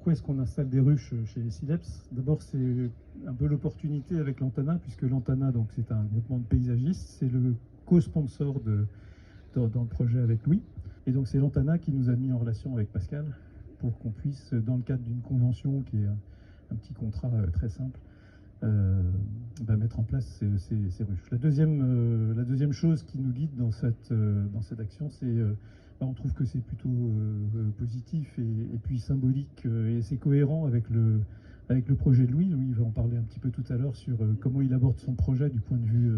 pourquoi est-ce qu'on installe des ruches chez Sileps? D'abord, c'est un peu l'opportunité avec Lantana, puisque Lantana, donc, c'est un groupement de paysagistes, c'est le co-sponsor dans le projet avec Louis. Et donc c'est Lantana qui nous a mis en relation avec Pascal pour qu'on puisse, dans le cadre d'une convention qui est un petit contrat très simple, mettre en place ces ruches. La deuxième chose qui nous guide dans cette action, c'est on trouve que c'est plutôt positif et puis symbolique et c'est cohérent avec le projet de Louis. Louis va en parler un petit peu tout à l'heure sur comment il aborde son projet du point de vue,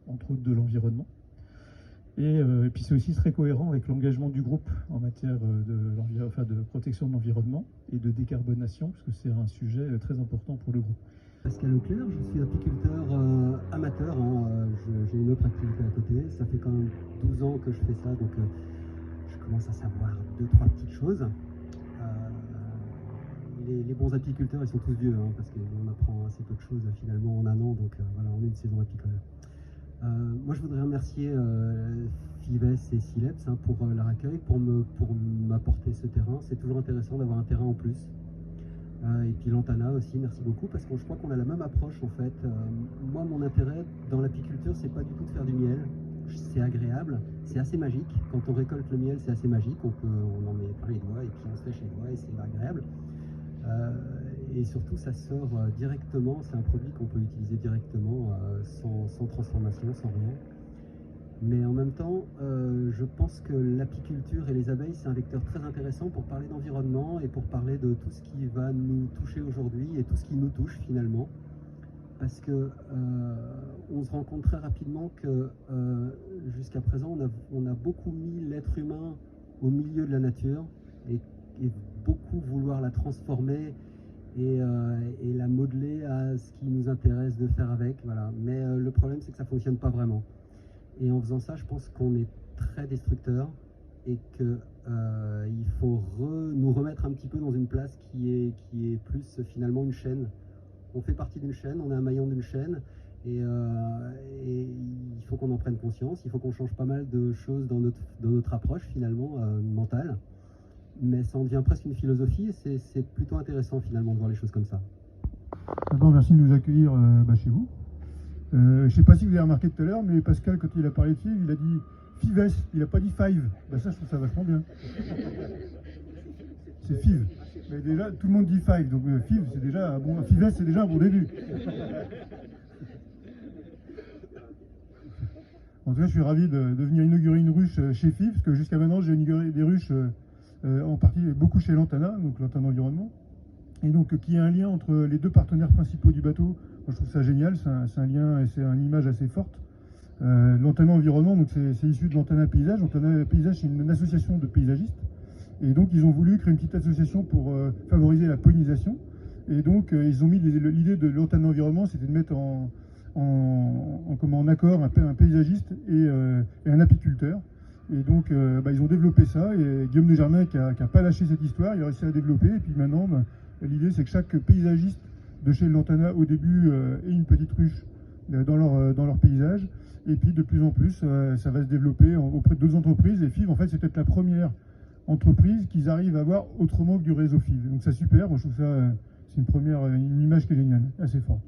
entre autres, de l'environnement. Et puis c'est aussi très cohérent avec l'engagement du groupe en matière de protection de l'environnement et de décarbonation, parce que c'est un sujet très important pour le groupe. Pascal Leclerc, je suis apiculteur amateur, j'ai une autre activité à côté, ça fait quand même 12 ans que je fais ça, donc je commence à savoir 2-3 petites choses. Les bons apiculteurs, ils sont tous vieux, parce qu'on apprend assez peu de choses finalement en un an, donc voilà, on est une saison apicole. Moi je voudrais remercier Fives et Sileps pour leur accueil, pour m'apporter ce terrain. C'est toujours intéressant d'avoir un terrain en plus. Et puis Lantana aussi, merci beaucoup, parce que je crois qu'on a la même approche en fait. Moi mon intérêt dans l'apiculture, c'est pas du tout de faire du miel. C'est agréable, c'est assez magique. Quand on récolte le miel, c'est assez magique. On en met plein les doigts et puis on se lèche les doigts et c'est agréable. Et surtout ça sort directement, c'est un produit qu'on peut utiliser directement sans transformation, sans rien. Mais en même temps, je pense que l'apiculture et les abeilles, c'est un vecteur très intéressant pour parler d'environnement et pour parler de tout ce qui va nous toucher aujourd'hui et tout ce qui nous touche finalement. Parce que on se rend compte très rapidement que jusqu'à présent, on a beaucoup mis l'être humain au milieu de la nature et beaucoup vouloir la transformer et la modeler à ce qui nous intéresse de faire avec. Voilà. Mais le problème, c'est que ça ne fonctionne pas vraiment. Et en faisant ça, je pense qu'on est très destructeur et qu'il faut nous remettre un petit peu dans une place qui est plus finalement une chaîne. On fait partie d'une chaîne, on est un maillon d'une chaîne et il faut qu'on en prenne conscience, il faut qu'on change pas mal de choses dans notre approche finalement mentale. Mais ça en devient presque une philosophie et c'est plutôt intéressant finalement de voir les choses comme ça. D'abord, merci de nous accueillir chez vous. Je ne sais pas si vous avez remarqué tout à l'heure, mais Pascal, quand il a parlé de FIV, il a dit Fives, il n'a pas dit Five. Ça, je trouve ça vachement bien. C'est FIV. Mais déjà, tout le monde dit Five, donc FIV, c'est déjà bon. Fives, c'est déjà un bon début. En tout cas, je suis ravi de venir inaugurer une ruche chez FIV, parce que jusqu'à maintenant, j'ai inauguré des ruches en partie beaucoup chez Lantana, donc Lantana Environnement, et donc qui a un lien entre les deux partenaires principaux du bateau. Moi, je trouve ça génial, c'est un lien et c'est une image assez forte. Lantana Environnement, donc c'est issu de Lantana Paysage. Lantana Paysage, c'est une association de paysagistes. Et donc, ils ont voulu créer une petite association pour favoriser la pollinisation. Et donc, ils ont mis l'idée de Lantana Environnement, c'était de mettre en accord un paysagiste et un apiculteur. Et donc, ils ont développé ça. Et Guillaume Desjardins, qui n'a pas lâché cette histoire, il a réussi à la développer. Et puis maintenant, l'idée, c'est que chaque paysagiste de chez Lantana, au début, ait une petite ruche dans leur paysage. Et puis, de plus en plus, ça va se développer auprès de d'autres entreprises. Et FIV, en fait, c'est peut-être la première entreprise qu'ils arrivent à avoir autrement que du réseau FIV. Donc, c'est super. Moi, je trouve ça, c'est une image qui est géniale, assez forte.